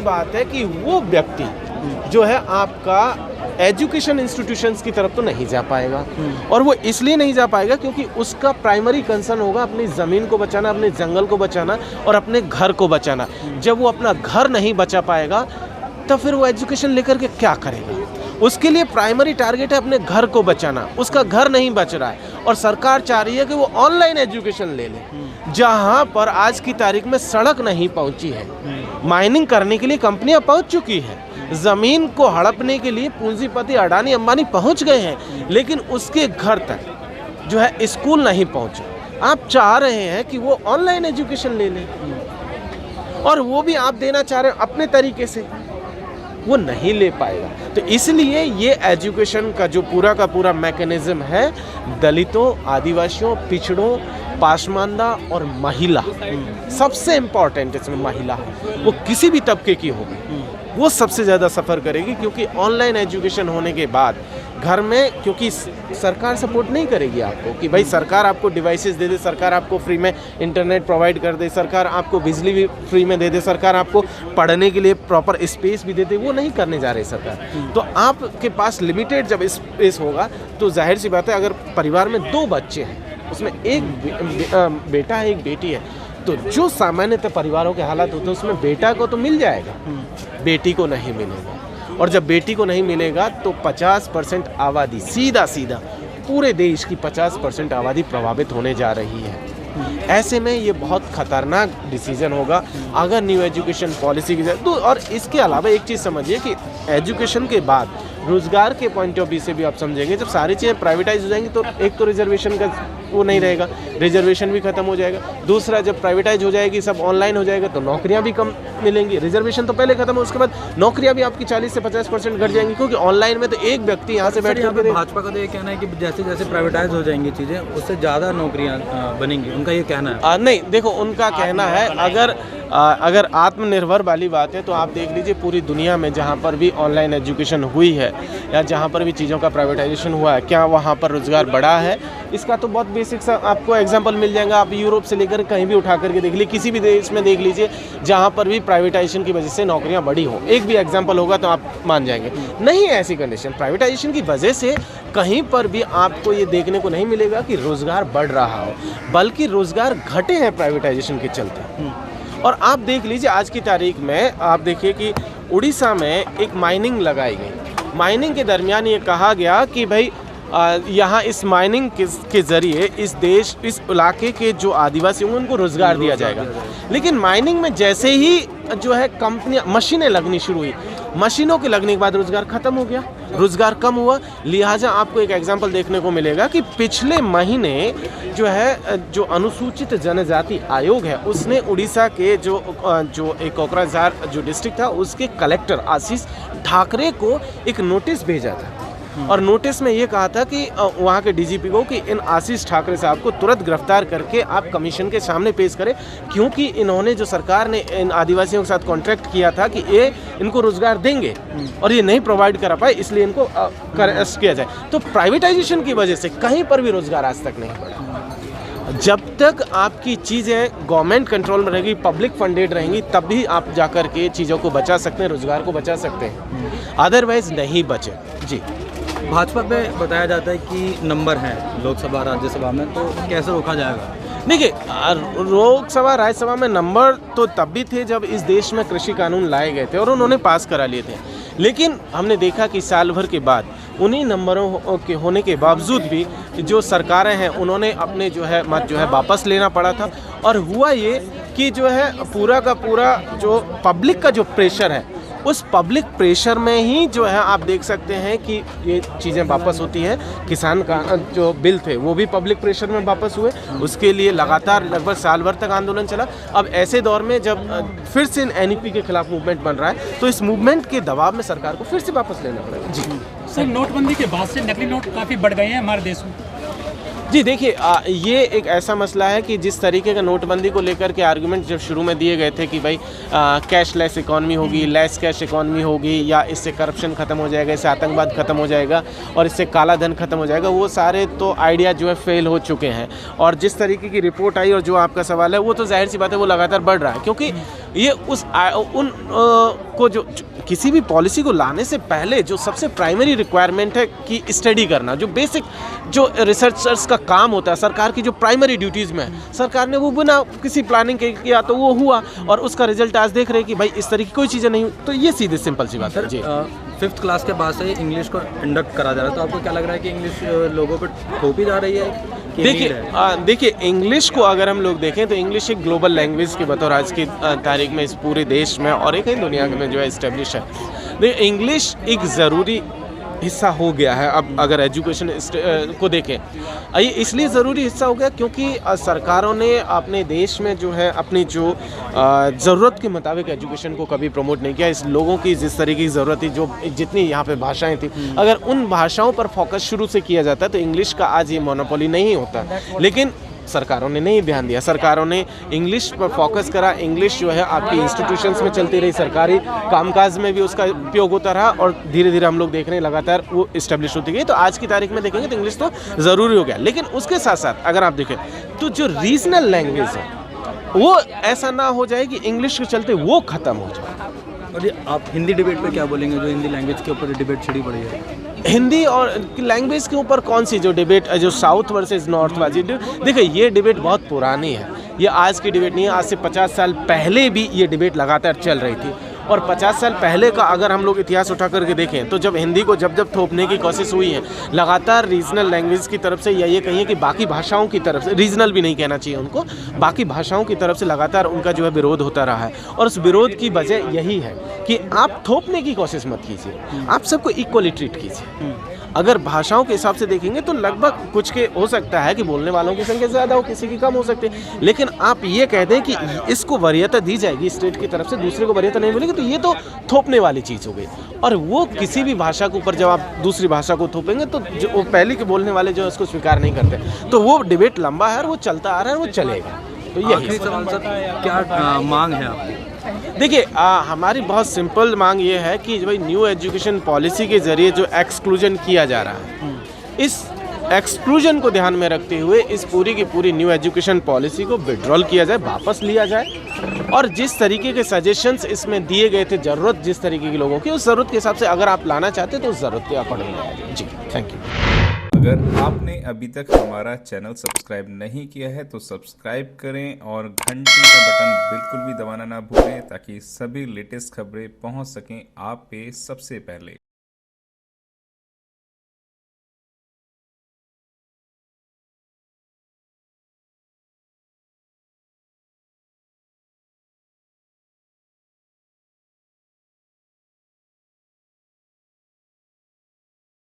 बात है कि वो व्यक्ति जो है आपका एजुकेशन इंस्टीट्यूशंस की तरफ तो नहीं जा पाएगा। और वो इसलिए नहीं जा पाएगा क्योंकि उसका प्राइमरी कंसर्न होगा अपनी ज़मीन को बचाना, अपने जंगल को बचाना और अपने घर को बचाना। जब वो अपना घर नहीं बचा पाएगा तो फिर वो एजुकेशन लेकर के क्या करेगा? उसके लिए प्राइमरी टारगेट है अपने घर को बचाना, उसका घर नहीं बच रहा है और सरकार चाह रही है कि वो ऑनलाइन एजुकेशन ले ले, जहाँ पर आज की तारीख में सड़क नहीं पहुँची है। माइनिंग करने के लिए कंपनियाँ पहुँच चुकी हैं, ज़मीन को हड़पने के लिए पूंजीपति अडानी अंबानी पहुँच गए हैं, लेकिन उसके घर तक जो है स्कूल नहीं पहुँचे। आप चाह रहे हैं कि वो ऑनलाइन एजुकेशन ले लें और वो भी आप देना चाह रहे हैं अपने तरीके से, वो नहीं ले पाएगा। तो इसलिए ये एजुकेशन का जो पूरा मैकेनिज्म है, दलितों, आदिवासियों, पिछड़ों, पासमानदा और महिला, सबसे इम्पॉर्टेंट इसमें महिला है। वो किसी भी तबके की होगी, वो सबसे ज़्यादा सफ़र करेगी, क्योंकि ऑनलाइन एजुकेशन होने के बाद घर में, क्योंकि सरकार सपोर्ट नहीं करेगी आपको कि भाई सरकार आपको डिवाइसेस दे दे, सरकार आपको फ्री में इंटरनेट प्रोवाइड कर दे, सरकार आपको बिजली भी फ्री में दे दे, सरकार आपको पढ़ने के लिए प्रॉपर स्पेस भी दे दे, वो नहीं करने जा रही सरकार। तो आपके पास लिमिटेड जब स्पेस होगा तो जाहिर सी बात है, अगर परिवार में 2 बच्चे हैं, उसमें एक बेटा है, एक बेटी है, तो जो सामान्यतः परिवारों के हालात होते हैं उसमें बेटा को तो मिल जाएगा, बेटी को नहीं मिलेगा। और जब बेटी को नहीं मिलेगा तो 50% आबादी, सीधा पूरे देश की 50% आबादी प्रभावित होने जा रही है। ऐसे में ये बहुत खतरनाक डिसीजन होगा अगर न्यू एजुकेशन पॉलिसी की जाए तो। और इसके अलावा एक चीज़ समझिए कि एजुकेशन के बाद रोजगार के पॉइंट ऑफ व्यू से भी आप समझेंगे, जब सारी चीज़ें प्राइवेटाइज हो जाएंगी तो एक तो रिजर्वेशन का वो नहीं रहेगा, रिजर्वेशन भी खत्म हो जाएगा। दूसरा, जब प्राइवेटाइज हो जाएगी, सब ऑनलाइन हो जाएगा तो नौकरियां भी कम मिलेंगी। रिजर्वेशन तो पहले खत्म हो, उसके बाद नौकरियां भी आपकी 40 से 50% घट जाएंगी, क्योंकि ऑनलाइन में तो एक व्यक्ति यहाँ से बैठ कर। भाजपा का तो ये कहना है कि जैसे जैसे प्राइवेटाइज हो जाएंगी चीज़ें, उससे ज़्यादा नौकरियाँ बनेंगी, उनका ये कहना है। नहीं, देखो, उनका कहना है अगर आत्मनिर्भर वाली बात है तो आप देख लीजिए पूरी दुनिया में जहाँ पर भी ऑनलाइन एजुकेशन हुई है या जहाँ पर भी चीज़ों का प्राइवेटाइजेशन हुआ है, क्या वहाँ पर रोजगार बढ़ा है? इसका तो बहुत बेसिक सा आपको एग्जांपल मिल जाएगा। आप यूरोप से लेकर कहीं भी उठा करके देख लीजिए, किसी भी देश में देख लीजिए जहाँ पर भी प्राइवेटाइजेशन की वजह से नौकरियाँ बढ़ी हो, एक भी एग्जाम्पल होगा तो आप मान जाएंगे। नहीं है ऐसी कंडीशन। प्राइवेटाइजेशन की वजह से कहीं पर भी आपको ये देखने को नहीं मिलेगा कि रोजगार बढ़ रहा हो, बल्कि रोजगार घटे हैं प्राइवेटाइजेशन के चलते। और आप देख लीजिए आज की तारीख में, आप देखिए कि उड़ीसा में एक माइनिंग लगाई गई। माइनिंग के दरमियान ये कहा गया कि भाई यहाँ इस माइनिंग के ज़रिए इस इलाके के जो आदिवासी होंगे उनको रोज़गार दिया जाएगा। लेकिन माइनिंग में जैसे ही जो है कंपनियाँ, मशीनें लगनी शुरू हुई, मशीनों के लगने के बाद रोज़गार ख़त्म हो गया, रोज़गार कम हुआ। लिहाजा आपको एक एग्जांपल देखने को मिलेगा कि पिछले महीने जो है जो अनुसूचित जनजाति आयोग है उसने उड़ीसा के जो एक कोकराझार जो डिस्ट्रिक्ट था उसके कलेक्टर आशीष ठाकरे को एक नोटिस भेजा था। और नोटिस में ये कहा था कि वहाँ के डीजीपी को कि इन आशीष ठाकरे साहब को तुरंत गिरफ्तार करके आप कमीशन के सामने पेश करें, क्योंकि इन्होंने, जो सरकार ने इन आदिवासियों के साथ कॉन्ट्रैक्ट किया था कि ये इनको रोजगार देंगे और ये नहीं प्रोवाइड करा पाए, इसलिए इनको अरेस्ट किया जाए। तो प्राइवेटाइजेशन की वजह से कहीं पर भी रोजगार आज तक नहीं बढ़ा। जब तक आपकी चीज़ें गवर्नमेंट कंट्रोल में रहेगी, पब्लिक फंडेड रहेंगी, तब भी आप जाकर के चीज़ों को बचा सकते हैं, रोजगार को बचा सकते हैं, अदरवाइज नहीं बचे। जी, भाजपा पे बताया जाता है कि नंबर हैं लोकसभा राज्यसभा में, तो कैसे रोका जाएगा? देखिए, लोकसभा राज्यसभा में नंबर तो तब भी थे जब इस देश में कृषि कानून लाए गए थे और उन्होंने पास करा लिए थे। लेकिन हमने देखा कि साल भर के बाद उन्हीं नंबरों के होने के बावजूद भी जो सरकारें हैं उन्होंने अपने मत वापस लेना पड़ा था। और हुआ ये कि जो है पूरा का पूरा जो पब्लिक का जो प्रेशर है, उस पब्लिक प्रेशर में ही जो है आप देख सकते हैं कि ये चीज़ें वापस होती हैं। किसान का जो बिल थे वो भी पब्लिक प्रेशर में वापस हुए, उसके लिए लगातार लगभग साल भर तक आंदोलन चला। अब ऐसे दौर में जब फिर से एनईपी के खिलाफ मूवमेंट बन रहा है तो इस मूवमेंट के दबाव में सरकार को फिर से वापस लेना पड़ेगा। जी सर, नोटबंदी के बाद से नकली नोट काफ़ी बढ़ गए हैं हमारे देश में। जी देखिए, ये एक ऐसा मसला है कि जिस तरीके का नोटबंदी को लेकर के आर्गुमेंट जब शुरू में दिए गए थे कि भाई कैशलेस इकॉनमी होगी, लेस कैश इकॉनमी होगी, या इससे करप्शन ख़त्म हो जाएगा, इससे आतंकवाद ख़त्म हो जाएगा और इससे काला धन ख़त्म हो जाएगा, वो सारे तो आइडिया जो है फेल हो चुके हैं। और जिस तरीके की रिपोर्ट आई और जो आपका सवाल है वो तो जाहिर सी बात है वो लगातार बढ़ रहा है, क्योंकि ये को जो किसी भी पॉलिसी को लाने से पहले जो सबसे प्राइमरी रिक्वायरमेंट है कि स्टडी करना, जो बेसिक जो रिसर्चर्स का काम होता है, सरकार की जो प्राइमरी ड्यूटीज़ में है, सरकार ने वो बिना किसी प्लानिंग के किया तो वो हुआ, और उसका रिजल्ट आज देख रहे हैं कि भाई इस तरह की कोई चीज़ें नहीं हुई। तो ये सीधे सिंपल सी बात है जी। 5th क्लास के बाद से इंग्लिश को इंडक्ट करा जा रहा है, तो आपको क्या लग रहा है कि इंग्लिश लोगों पर थोपी जा रही है? देखिए इंग्लिश को अगर हम लोग देखें तो इंग्लिश एक ग्लोबल लैंग्वेज के बतौर आज की तारीख में इस पूरे देश में और एक ही दुनिया में जो है इस्टेब्लिश है। देखिए इंग्लिश एक ज़रूरी हिस्सा हो गया है। अब अगर एजुकेशन को देखें, ये इसलिए ज़रूरी हिस्सा हो गया क्योंकि सरकारों ने अपने देश में जो है अपनी जो ज़रूरत के मुताबिक एजुकेशन को कभी प्रमोट नहीं किया। इस लोगों की जिस तरीके की ज़रूरत थी, जो जितनी यहाँ पे भाषाएं थी, अगर उन भाषाओं पर फोकस शुरू से किया जाता तो इंग्लिश का आज ये मोनोपोली नहीं होता। लेकिन सरकारों ने नहीं ध्यान दिया, सरकारों ने इंग्लिश पर फोकस करा। इंग्लिश जो है आपकी इंस्टीट्यूशंस में चलती रही, सरकारी कामकाज में भी उसका उपयोग होता रहा और धीरे धीरे हम लोग देख रहे हैं लगातार वो इस्टेब्लिश होती गई। तो आज की तारीख में देखेंगे तो इंग्लिश तो ज़रूरी हो गया। लेकिन उसके साथ साथ अगर आप देखें तो जो रीजनल लैंग्वेज है वो ऐसा ना हो जाए कि इंग्लिश के चलते वो ख़त्म हो जाए। और ये आप हिंदी डिबेट पे क्या बोलेंगे, जो हिंदी लैंग्वेज के ऊपर डिबेट छिड़ी पड़ी है? हिंदी और लैंग्वेज के ऊपर कौन सी जो डिबेट, जो साउथ वर्सेस नॉर्थ वाली, देखिए ये डिबेट बहुत पुरानी है, ये आज की डिबेट नहीं है। आज से 50 साल पहले भी ये डिबेट लगातार चल रही थी। और 50 साल पहले का अगर हम लोग इतिहास उठा करके देखें तो जब हिंदी को जब थोपने की कोशिश हुई है, लगातार रीजनल लैंग्वेज की तरफ से, या ये कहिए कि बाकी भाषाओं की तरफ से, रीजनल भी नहीं कहना चाहिए उनको, बाकी भाषाओं की तरफ से लगातार उनका जो है विरोध होता रहा है। और उस विरोध की वजह यही है कि आप थोपने की कोशिश मत कीजिए, आप सबको इक्वली ट्रीट कीजिए। अगर भाषाओं के हिसाब से देखेंगे तो लगभग कुछ के हो सकता है कि बोलने वालों की संख्या ज़्यादा हो, किसी की कम हो सकती है, लेकिन आप ये कह दें कि इसको वरीयता दी जाएगी स्टेट की तरफ से, दूसरे को वरीयता नहीं मिलेगी, तो ये तो थोपने वाली चीज़ हो गई। और वो किसी भी भाषा के ऊपर जब आप दूसरी भाषा को थोपेंगे तो जो वो पहले के बोलने वाले जो उसको स्वीकार नहीं करते, तो वो डिबेट लंबा है और वो चलता आ रहा है, वो चलेगा। तो यही सवाल सर, क्या मांग है आपकी? देखिए हमारी बहुत सिंपल मांग ये है कि भाई न्यू एजुकेशन पॉलिसी के ज़रिए जो एक्सक्लूजन किया जा रहा है, इस एक्सक्लूजन को ध्यान में रखते हुए इस पूरी की पूरी न्यू एजुकेशन पॉलिसी को विड्रॉल किया जाए, वापस लिया जाए। और जिस तरीके के सजेशंस इसमें दिए गए थे, ज़रूरत जिस तरीके के लोगों की, उस ज़रूरत के हिसाब से अगर आप लाना चाहते तो उस ज़रूरत के अकॉर्डिंग लाया जाए। जी थैंक यू। अगर आपने अभी तक हमारा चैनल सब्सक्राइब नहीं किया है तो सब्सक्राइब करें और घंटी का बटन बिल्कुल भी दबाना ना भूलें, ताकि सभी लेटेस्ट खबरें पहुंच सकें आप पे सबसे पहले।